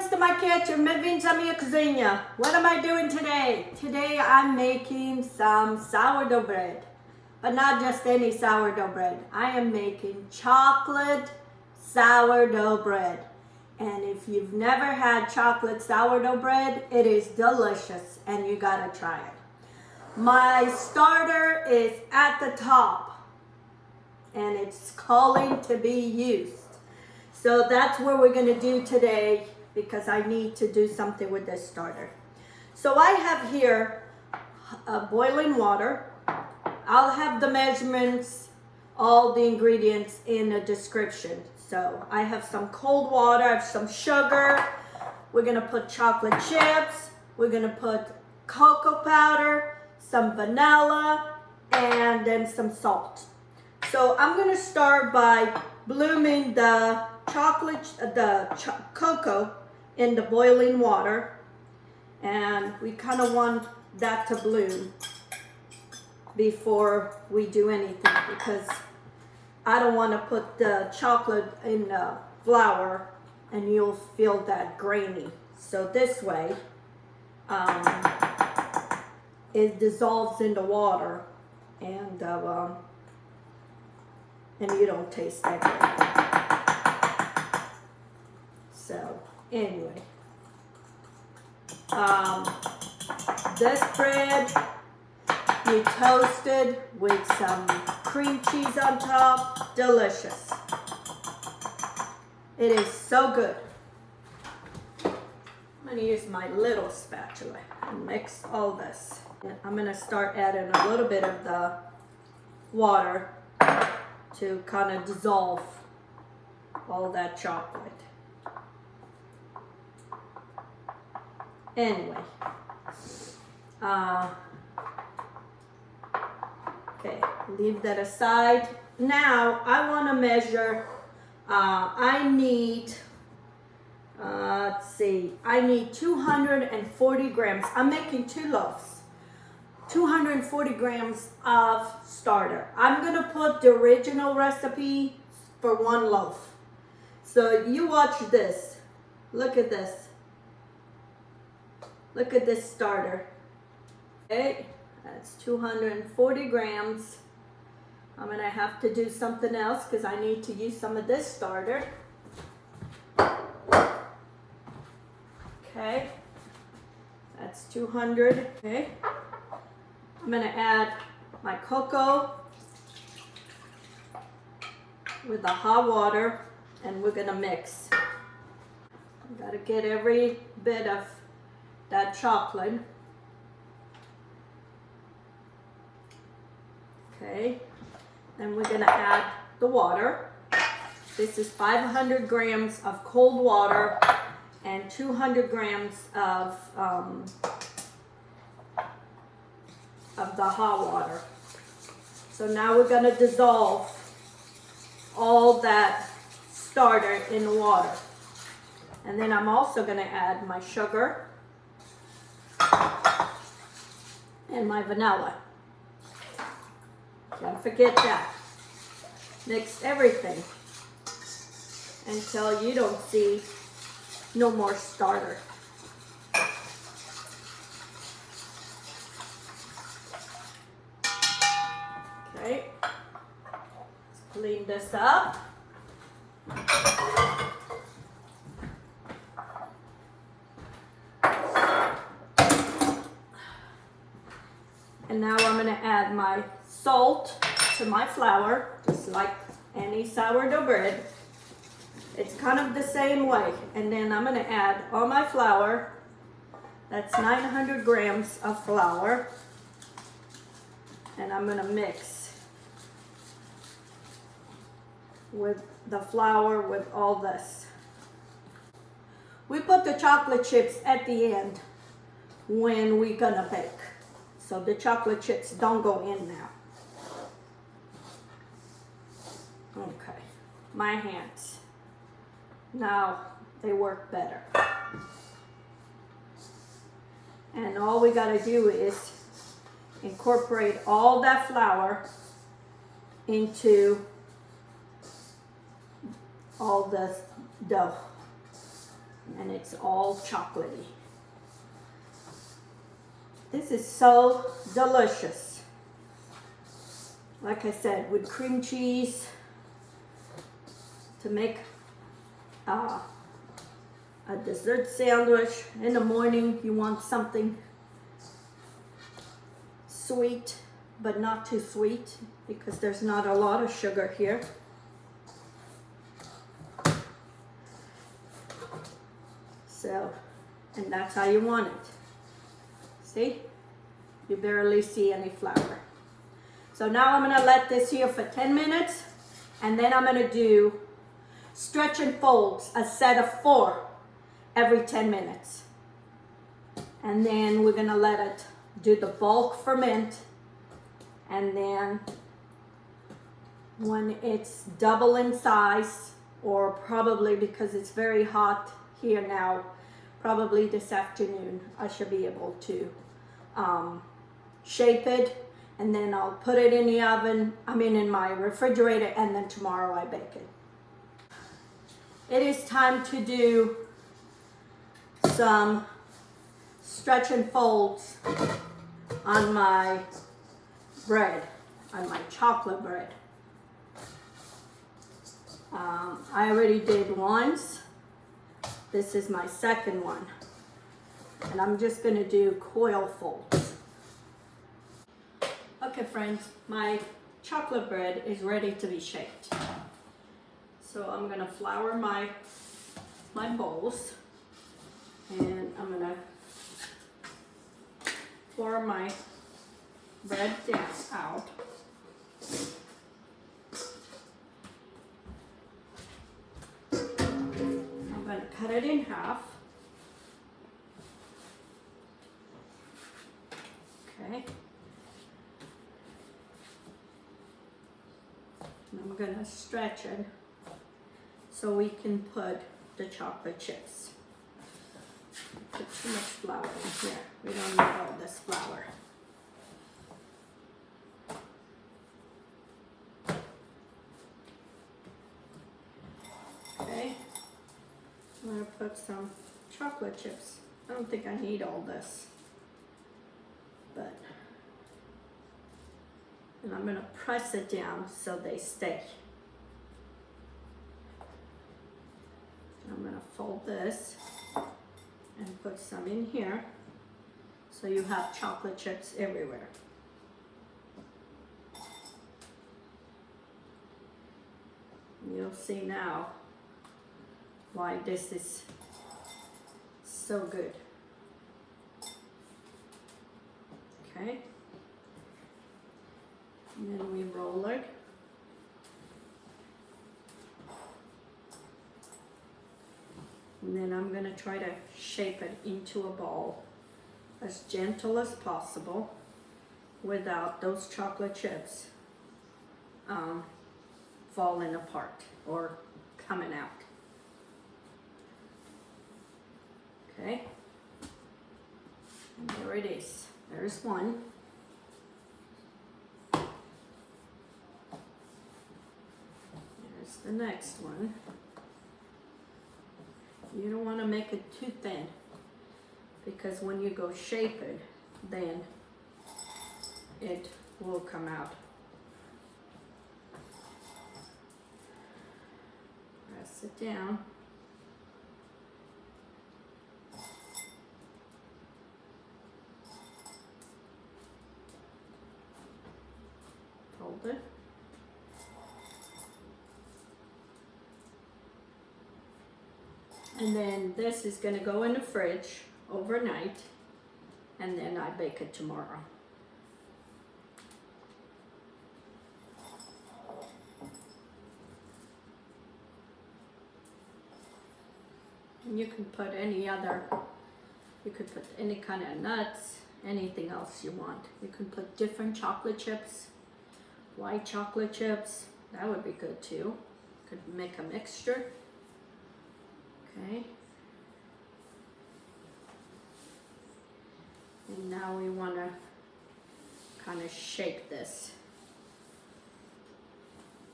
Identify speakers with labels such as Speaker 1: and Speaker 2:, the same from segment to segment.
Speaker 1: bem-vindos to my kitchen, bem-vindos à minha cozinha. What am I doing today? Today I'm making some sourdough bread, but not just any sourdough bread. I am making chocolate sourdough bread. And if you've never had chocolate sourdough bread, it is delicious and you gotta try it. My starter is at the top and it's calling to be used. So that's what we're gonna do today because I need to do something with this starter. So I have here boiling water. I'll have the measurements, all the ingredients in the description. So I have some cold water, I have some sugar. We're gonna put chocolate chips. We're gonna put cocoa powder, some vanilla, and then some salt. So I'm gonna start by blooming the cocoa in the boiling water, and we kind of want that to bloom before we do anything because I don't want to put the chocolate in the flour and you'll feel that grainy. So this way it dissolves in the water and you don't taste that grainy. So anyway, this bread you toasted with some cream cheese on top, delicious. It is so good. I'm gonna use my little spatula and mix all this. And I'm gonna start adding a little bit of the water to kind of dissolve all that chocolate. Anyway, okay, leave that aside. Now I want to measure. I need, let's see, I need 240 grams. I'm making 2 loaves. 240 grams of starter. I'm gonna put the original recipe for 1 loaf. So you watch this. Look at this. Look at this starter. Okay, that's 240 grams. I'm gonna have to do something else because I need to use some of this starter. Okay, that's 200. Okay, I'm gonna add my cocoa with the hot water and we're gonna mix. Gotta get every bit of that chocolate. Okay, then we're gonna add the water. This is 500 grams of cold water and 200 grams of the hot water. So now we're gonna dissolve all that starter in the water. And then I'm also gonna add my sugar and my vanilla. Don't forget that. Mix everything until you don't see no more starter. Okay, let's clean this up. And now I'm gonna add my salt to my flour, just like any sourdough bread. It's kind of the same way. And then I'm gonna add all my flour. That's 900 grams of flour. And I'm gonna mix with the flour with all this. We put the chocolate chips at the end when we're gonna bake. So the chocolate chips don't go in now. Okay, my hands. Now they work better. And all we gotta do is incorporate all that flour into all the dough. and it's all chocolatey. This is so delicious. Like I said, with cream cheese to make a dessert sandwich. In the morning, you want something sweet, but not too sweet because there's not a lot of sugar here. So, and that's how you want it. See? You barely see any flour. So now I'm gonna let this here for 10 minutes, and then I'm gonna do stretch and folds, a set of 4 every 10 minutes. And then we're gonna let it do the bulk ferment, and then when it's double in size, or probably because it's very hot here now, probably this afternoon, I should be able to shape it, and then I'll put it in the oven, in my refrigerator, and then tomorrow I bake it. It is time to do some stretch and folds on my bread, on my chocolate bread. I already did once. This is my second one. And I'm just gonna do coil folds. Okay friends, my chocolate bread is ready to be shaped. So I'm gonna flour my bowls, and I'm gonna pour my bread down out. I'm gonna cut it in half. Okay. And I'm gonna stretch it so we can put the chocolate chips. Put too much flour in here. We don't need all this flour. Okay. I'm gonna put some chocolate chips. I don't think I need all this, but, and I'm gonna press it down so they stay. I'm gonna fold this and put some in here so you have chocolate chips everywhere. You'll see now why this is so good. Okay. And then we roll it. And then I'm gonna try to shape it into a ball as gentle as possible without those chocolate chips falling apart or coming out. Okay, and there it is. There's one. There's the next one. You don't want to make it too thin, because when you go shape it, then it will come out. Press it down. Hold it. And then this is going to go in the fridge overnight, and then I bake it tomorrow. And you can put you could put any kind of nuts, anything else you want. You can put different chocolate chips, white chocolate chips, that would be good too. Could make a mixture. Okay. And now we want to kind of shake this.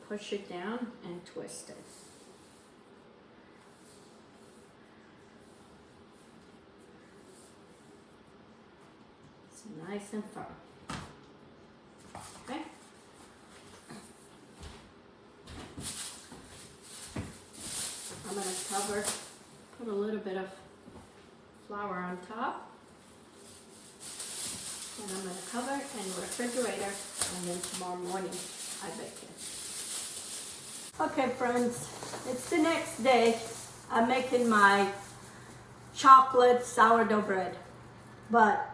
Speaker 1: Push it down and twist it. nice and firm. Okay. I'm going to cover, put a little bit of flour on top. And I'm going to cover it in the refrigerator, and then tomorrow morning I bake it. Okay friends, it's the next day. I'm making my chocolate sourdough bread. But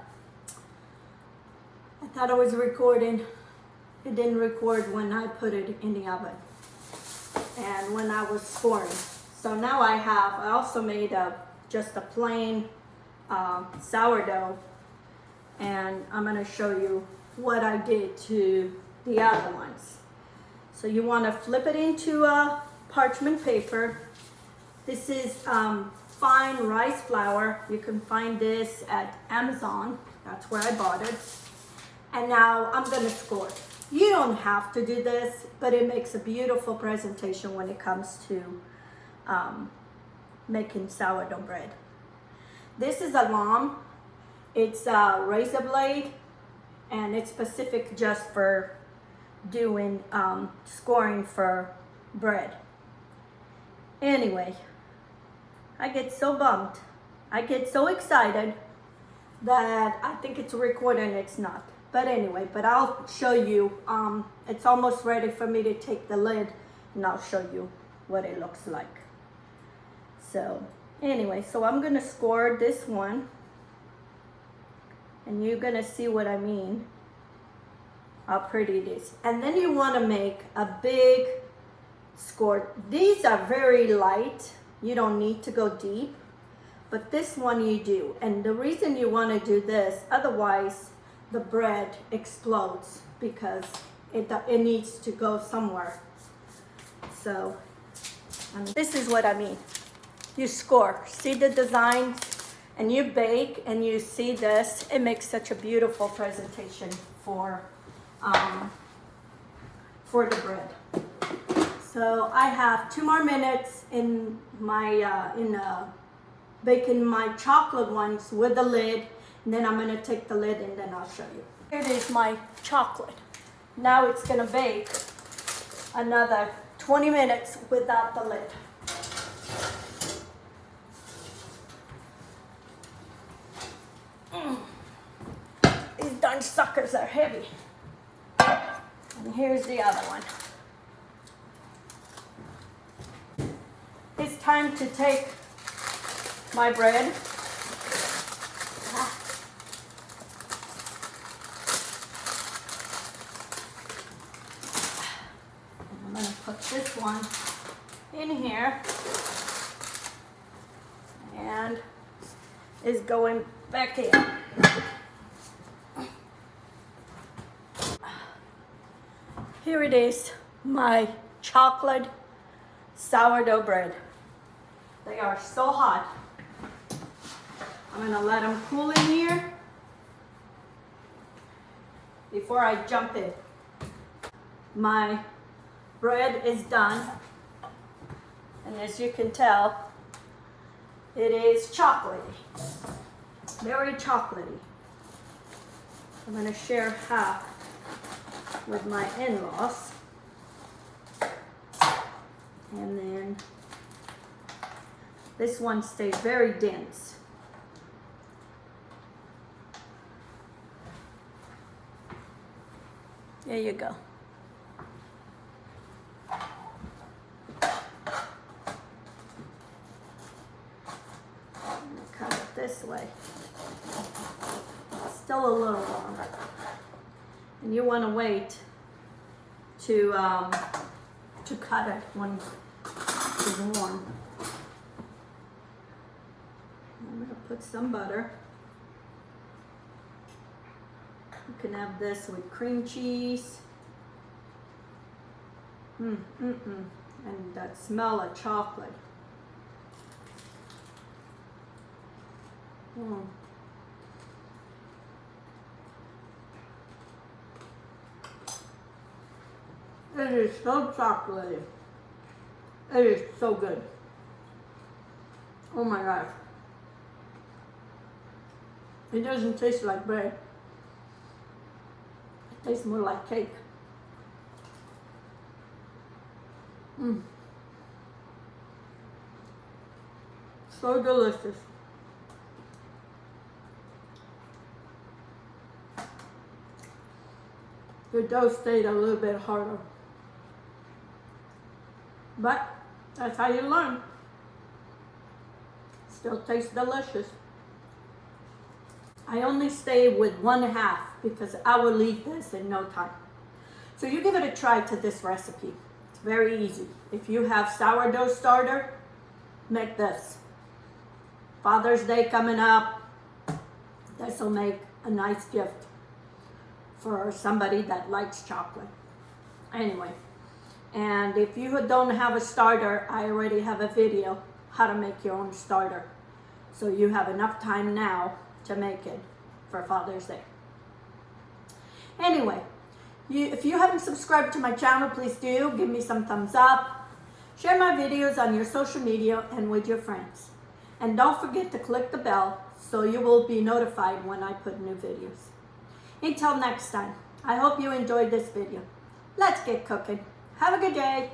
Speaker 1: I thought it was recording. It didn't record when I put it in the oven and when I was scoring. So now I also made just a plain sourdough, and I'm going to show you what I did to the other ones. So you want to flip it into a parchment paper. This is fine rice flour. You can find this at Amazon. That's where I bought it. And now I'm going to score. You don't have to do this, but it makes a beautiful presentation when it comes to making sourdough bread. This is a lamb. It's a razor blade, and it's specific just for doing scoring for bread. Anyway, I get so bummed. I get so excited that I think it's recording, it's not. But anyway, but I'll show you. It's almost ready for me to take the lid, and I'll show you what it looks like. So anyway, so I'm gonna score this one, and you're gonna see what I mean, how pretty it is. And then you wanna make a big score. These are very light. You don't need to go deep, but this one you do. And the reason you wanna do this, otherwise the bread explodes because it needs to go somewhere. So this is what I mean. You score, see the design, and you bake, and you see this. It makes such a beautiful presentation for the bread. So I have 2 more minutes in my baking my chocolate ones with the lid, and then I'm gonna take the lid and then I'll show you. Here it is, my chocolate. Now it's gonna bake another 20 minutes without the lid. These darn suckers are heavy. And here's the other one. It's time to take my bread. I'm going to put this one in here, and is going back in. Here it is, my chocolate sourdough bread. They are so hot. I'm gonna let them cool in here before I jump in. My bread is done, and as you can tell, it is chocolatey, very chocolatey. I'm gonna share half with my in-laws, and then this one stays very dense. There you go. I'm gonna cut it this way. Still a little warm. And you want to wait to cut it when it's warm. I'm going to put some butter. You can have this with cream cheese. And that smell of chocolate. It is so chocolatey. It is so good. Oh my gosh. It doesn't taste like bread. Tastes more like cake. So delicious. The dough stayed a little bit harder. But that's how you learn. Still tastes delicious. I only stay with 1/2 because I will eat this in no time. So you give it a try to this recipe. It's very easy. If you have sourdough starter, make this. Father's Day coming up. This will make a nice gift for somebody that likes chocolate. Anyway, and if you don't have a starter, I already have a video how to make your own starter. So you have enough time now to make it for Father's Day. Anyway, if you haven't subscribed to my channel, please do. Give me some thumbs up. Share my videos on your social media and with your friends. And don't forget to click the bell so you will be notified when I put new videos. Until next time, I hope you enjoyed this video. Let's get cooking. Have a good day.